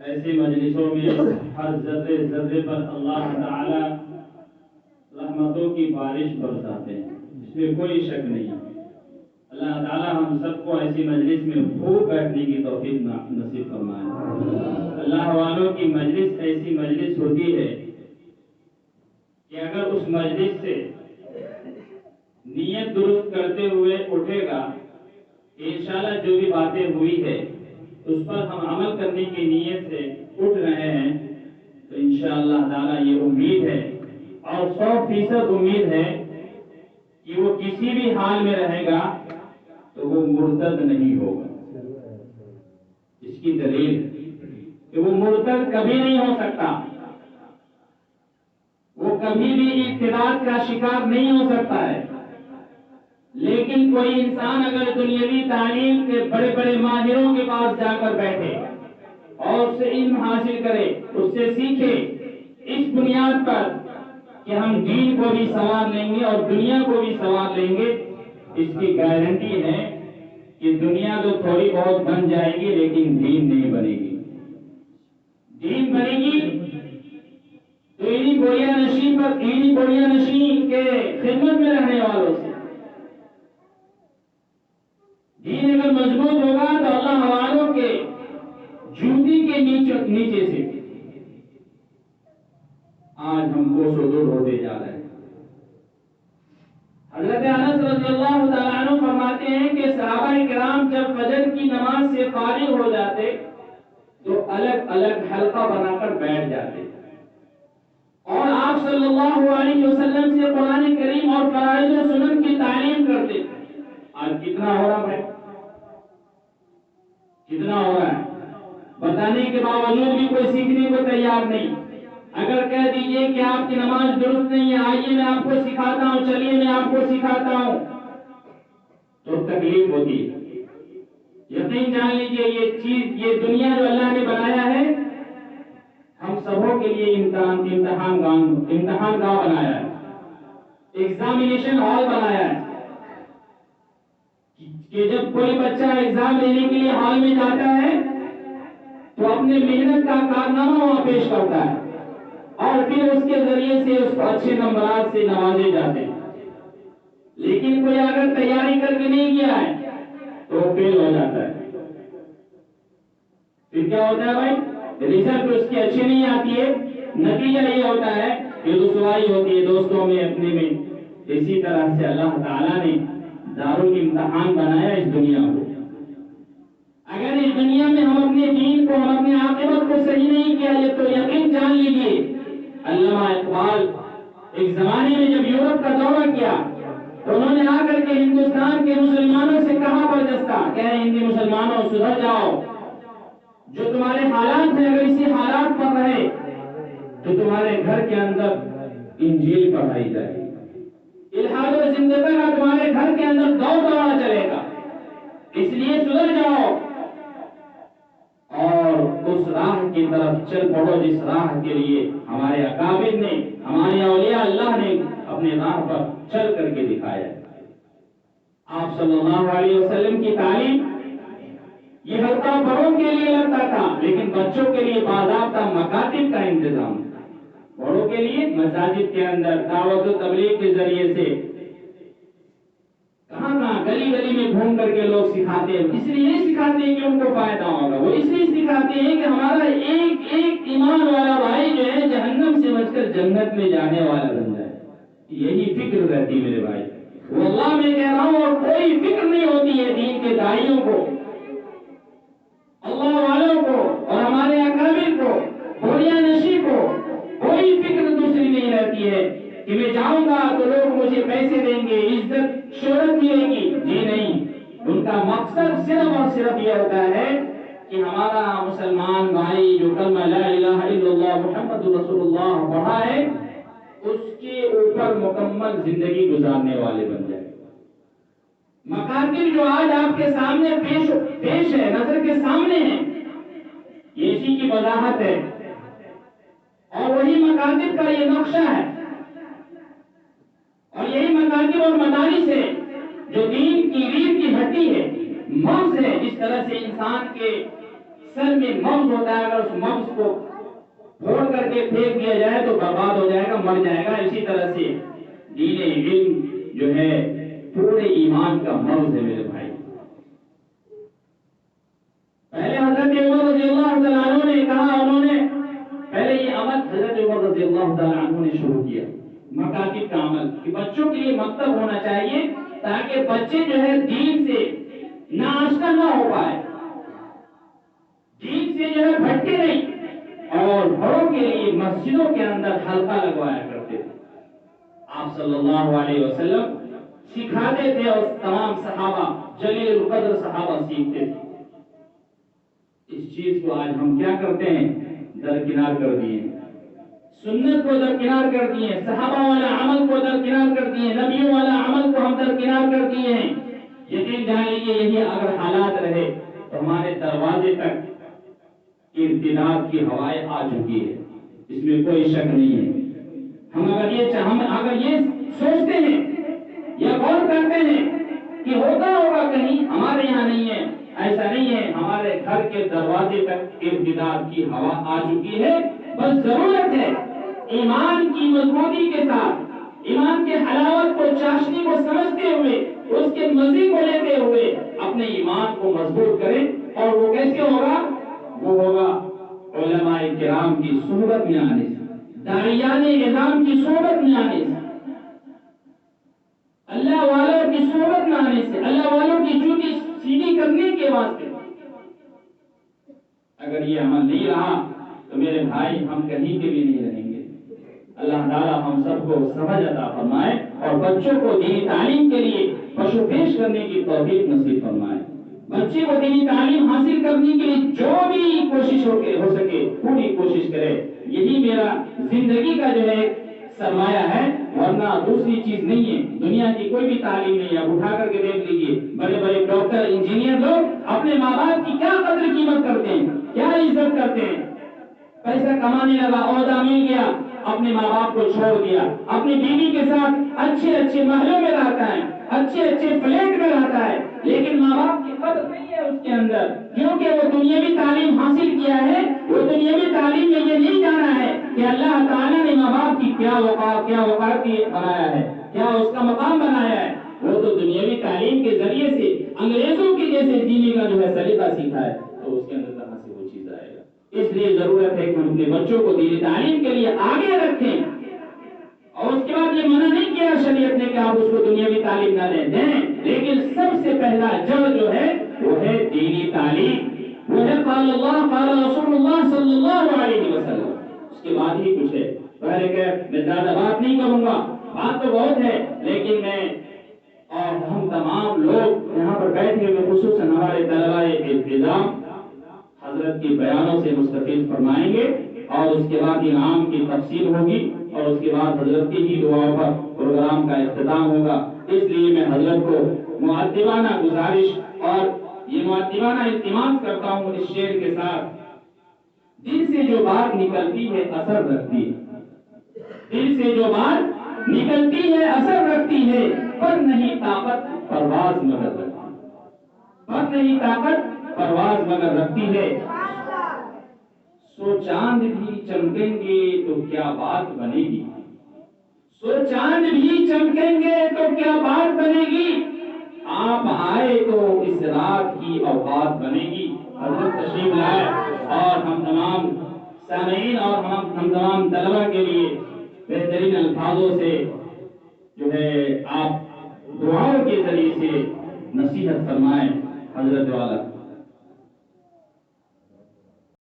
ایسی مجلسوں میں ہر ذرے ذرے پر اللہ تعالی رحمتوں کی بارش برساتے ہیں، اس میں کوئی شک نہیں۔ اللہ تعالی ہم سب کو ایسی مجلس میں خوب بیٹھنے کی توفیق نصیب فرمائے۔ اللہ والوں کی مجلس ایسی مجلس ہوتی ہے کہ اگر اس مجلس سے نیت درست کرتے ہوئے اٹھے گا، انشاءاللہ جو بھی باتیں ہوئی ہے اس پر ہم عمل کرنے کی نیت سے اٹھ رہے ہیں، تو انشاءاللہ تعالی یہ امید ہے اور 100% امید ہے کہ وہ کسی بھی حال میں رہے گا تو وہ مرتد نہیں ہوگا۔ اس کی دلیل کہ وہ مرتد کبھی نہیں ہو سکتا، وہ کبھی بھی ارتداد کا شکار نہیں ہو سکتا ہے۔ لیکن کوئی انسان اگر دنیاوی تعلیم کے بڑے بڑے ماہروں کے پاس جا کر بیٹھے اور اس سے علم حاصل کرے، اس سے سیکھے، اس بنیاد پر کہ ہم دین کو بھی سنوار لیں گے اور دنیا کو بھی سنوار لیں گے، اس کی گارنٹی ہے کہ دنیا تو تھوڑی بہت بن جائے گی لیکن دین نہیں بنے گی۔ دین بنے گی تو انہی بوڑیا نشین کے خدمت میں رہنے والوں سے۔ دین اگر مضبوط ہوگا تو اللہ والوں کے جوتی کے نیچے سے۔ آج ہم کوسوں دور ہوتے جا رہے ہیں۔ حضرت انس رضی اللہ تعالیٰ عنہ فرماتے ہیں کہ صحابہ کرام جب فجر کی نماز سے فارغ ہو جاتے تو الگ الگ حلقہ بنا کر بیٹھ جاتے اور آپ صلی اللہ علیہ وسلم سے قرآن کریم اور فرائض و سنن کی تعلیم کرتے۔ آج کتنا ہو رہا بھائی؟ کتنا ہو رہا ہے؟ بتانے کے باوجود بھی کوئی سیکھنے کو تیار نہیں۔ اگر کہہ دیجئے کہ آپ کی نماز درست نہیں ہے، آئیے میں آپ کو سکھاتا ہوں، چلیے میں آپ کو سکھاتا ہوں، تو تکلیف ہوتی ہے۔ یقین جان لیجئے یہ دنیا جو اللہ نے بنایا ہے ہم سبوں کے لیے امتحان گاہ بنایا ہے، ایگزامینیشن ہال بنایا ہے کہ جب کوئی بچہ ایگزام دینے کے لیے ہال میں جاتا ہے تو اپنے محنت کا کارنامہ وہاں پیش کرتا ہے اور پھر اس کے ذریعے سے اس کو اچھے نمبرات سے نوازے جاتے ہیں۔ لیکن کوئی اگر تیاری کر کے نہیں گیا ہے تو وہ فیل ہو جاتا ہے۔ پھر کیا ہوتا ہے بھائی؟ رزلٹ اس کی اچھی نہیں آتی ہے، نتیجہ یہ ہوتا ہے کہ رسوائی ہوتی ہے دوستوں میں، اپنے میں۔ اسی طرح سے اللہ تعالیٰ نے دارالامتحان بنایا اس دنیا کو۔ اگر اس دنیا میں ہم اپنے دین کو، ہم اپنے عاقبت کو صحیح نہیں کیا یہ تو یقین جان لیجیے، علامہ اقبال ایک زمانے میں جب یورپ کا دورہ کیا تو انہوں نے آ کر کے ہندوستان کے مسلمانوں سے کہا برجستہ کہ ہندی مسلمانوں سدھر جاؤ، جو تمہارے حالات ہیں اگر اسی حالات پر رہے تو تمہارے گھر کے اندر انجیل پڑھائی جائے گی، الحاد و زندگی کا تمہارے گھر کے اندر دورہ چلے گا، اس لیے سدھر جاؤ اور اس راہ کی طرف چل پڑو جس راہ کے لیے ہمارے اکابر نے، ہمارے اولیاء اللہ نے اپنے راہ پر چل کر کے دکھایا۔ آپ صلی اللہ علیہ وسلم کی تعلیم یہ حلقہ بڑوں کے لیے لگتا تھا لیکن بچوں کے لیے باضابطہ مکاتب کا انتظام، بڑوں کے لیے مساجد کے اندر دعوت و تبلیغ کے ذریعے سے کہاں گلی گلی میں گھوم کر کے لوگ سکھاتے ہیں۔ اس لیے نہیں سکھاتے ہیں کہ ان کو فائدہ ہوگا، وہ اس لیے سکھاتے ہیں کہ ہمارا ایک ایک ایمان والا بھائی جو ہے جہنم سے بچ کر جنت میں جانے والا بن جائے، یہی فکر رہتی میرے بھائی۔ واللہ میں کہہ رہا ہوں اور کوئی فکر نہیں ہوتی ہے دین کے داعیوں کو، اللہ والوں کو اور ہمارے اکابر کو، بوڑیا نشی کو کوئی فکر دوسری نہیں رہتی ہے کہ میں جاؤں گا تو لوگ مجھے پیسے دیں گے، عزت شہرت ملے گی۔ جی نہیں، ان کا مقصد صرف اور صرف یہ ہوتا ہے کہ ہمارا مسلمان بھائی جو کلمہ لا الہ الا اللہ محمد رسول اللہ پڑھا ہے اس کے اوپر مکمل زندگی گزارنے والے بن جائے۔ مکاتب جو آج آپ کے سامنے پیش ہے، نظر کے سامنے ہے، یہ اسی کی وضاحت ہے اور وہی مکاتب کا یہ نقشہ ہے اور یہی مکاتب اور مدارس ہے جو دین کی ریڑھ کی ہڈی ہے، مغز ہے۔ اس طرح سے انسان کے سر میں مغز ہوتا ہے، اگر اس مغز کو پھوڑ کر کے پھینک دیا جائے تو برباد ہو جائے گا، مر جائے گا۔ اسی طرح سے دین علم جو ہے پورے ایمان کا مغز ہے میرے بھائی۔ پہلے حضرت عمر رضی اللہ تعالیٰ عنہ نے کہا، انہوں نے پہلے یہ عمل حضرت عمر رضی اللہ تعالیٰ عنہ نے شروع کیا، مکاتب کا عمل، کہ بچوں کے لیے مکتب ہونا چاہیے تاکہ بچے جو ہے دین سے ناشنا نہ ہو پائے، دین سے جو ہے بھٹکے نہیں، اور بڑوں کے لیے مسجدوں کے اندر حلقہ لگوایا کرتے تھے۔ آپ صلی اللہ علیہ وسلم سکھاتے تھے اور تمام صحابہ، جلیل القدر صحابہ سیکھتے تھے۔ اس چیز کو آج ہم کیا کرتے ہیں؟ درکنار کر دیے، سنت کو درکنار کر دیے، صحابہ والا عمل کو درکنار کر دیے، نبیوں والا عمل کو ہم درکنار کر دیے ہیں۔ یقین جان لیجیے یہی اگر حالات رہے تو ہمارے دروازے تک ارتداد کی ہوائیں آ چکی ہے، اس میں کوئی شک نہیں ہے۔ ہم اگر یہ سوچتے ہیں یا غور کرتے ہیں کہ ہوتا ہوگا کہیں، ہمارے یہاں نہیں ہے، ایسا نہیں ہے، ہمارے گھر کے دروازے تک ارتداد کی ہوا آ چکی ہے۔ بس ضرورت ہے ایمان کی مضبوطی کے ساتھ، ایمان کے حلاوت کو، چاشنی کو سمجھتے ہوئے، اس کے مزے کو لیتے ہوئے اپنے ایمان کو مضبوط کریں۔ اور وہ کیسے ہوگا؟ وہ ہوگا علماء کرام کی صحبت میں آنے سے، داعیان اعظام کی صحبت میں آنے سے، اللہ والوں کی صحبت میں آنے سے، اللہ والوں کی جوتی سیدھی کرنے کے واسطے۔ اگر یہ عمل نہیں رہا تو میرے بھائی ہم کہیں کے بھی نہیں رہیں گے۔ اللہ تعالیٰ ہم سب کو سمجھ عطا فرمائے اور بچوں کو دینی تعلیم کے لیے پشو پیش کرنے کی توفیق نصیب فرمائے۔ بچے کو دینی تعلیم حاصل کرنے کے لیے جو بھی کوشش ہو سکے پوری کوشش کرے، یہی میرا زندگی کا جو ہے سرمایہ ہے، ورنہ دوسری چیز نہیں ہے۔ دنیا کی کوئی بھی تعلیم نہیں ہے۔ اب اٹھا کر کے دیکھ لیجیے، بڑے بڑے ڈاکٹر، انجینئر لوگ اپنے ماں باپ کی کیا قدر قیمت کرتے ہیں، کیا عزت کرتے ہیں۔ پیسہ کمانے لگا، عہدہ مل گیا، اپنے ماں باپ کو چھوڑ دیا، اپنی بیوی کے ساتھ اچھے اچھے محلوں میں رہتا ہے، اچھے اچھے فلیٹ میں رہتا ہے، لیکن ماں باپ کی قدر نہیں ہے اس کے اندر، کیونکہ وہ دنیاوی تعلیم حاصل کیا ہے۔ وہ دنیاوی تعلیم میں یہ نہیں جانا ہے کہ اللہ تعالیٰ نے ماں باپ کی کیا وقار بنایا ہے، کیا اس کا مقام بنایا ہے۔ وہ تو دنیاوی تعلیم کے ذریعے سے انگریزوں کے جیسے جینے کا جو ہے سلیقہ سیکھا ہے، تو اس کے اندر کہاں سے وہ چیز آئے گا۔ اس لیے ضرورت ہے کہ ہم اپنے بچوں کو دینی تعلیم کے لیے آگے رکھیں، اور اس کے بعد یہ منع نہیں کیا شریعت نے کہ آپ اس کو دنیاوی تعلیم نہ دیں، لیکن سب سے پہلا جڑ جو ہے وہ ہے دینی تعلیم، وہ ہے قال اللہ قال رسول اللہ صلی اللہ علیہ وسلم۔ اس کے بعد ہی کچھ ہے۔ پہلے کہ میں زیادہ بات نہیں کروں گا، بات تو بہت ہے، لیکن میں اور ہم تمام لوگ یہاں پر بیٹھے ہوئے، خصوصاً ہمارے طلباء التزام حضرت کے بیانوں سے مستفید فرمائیں گے، اور اس کے بعد انعام کی تقسیم ہوگی، اور اس کے بعد حضرت کی ہی دعاؤں پر پروگرام کا اختتام ہوگا۔ اس لیے میں حضرت کو مؤدبانہ گزارش اور یہ مؤدبانہ التماس کرتا ہوں اس شعر کے ساتھ: دل سے جو بات نکلتی ہے اثر رکھتی ہے، دل سے جو بات نکلتی ہے اثر رکھتی ہے، پر نہیں طاقت پرواز مگر رکھتی ہے، پر نہیں طاقت پرواز مگر رکھتی ہے۔ سو چاند بھی چمکیں گے تو کیا بات بنے گی، سو چاند بھی چمکیں گے تو کیا بات بنے گی، آپ آئے تو اس رات کی اوقات بنے گی۔ حضرت تشریف لائے اور ہم تمام سامعین اور ہم تمام طلبہ کے لیے بہترین الفاظوں سے جو ہے آپ دعاؤں کے ذریعے سے نصیحت فرمائیں۔ حضرت والا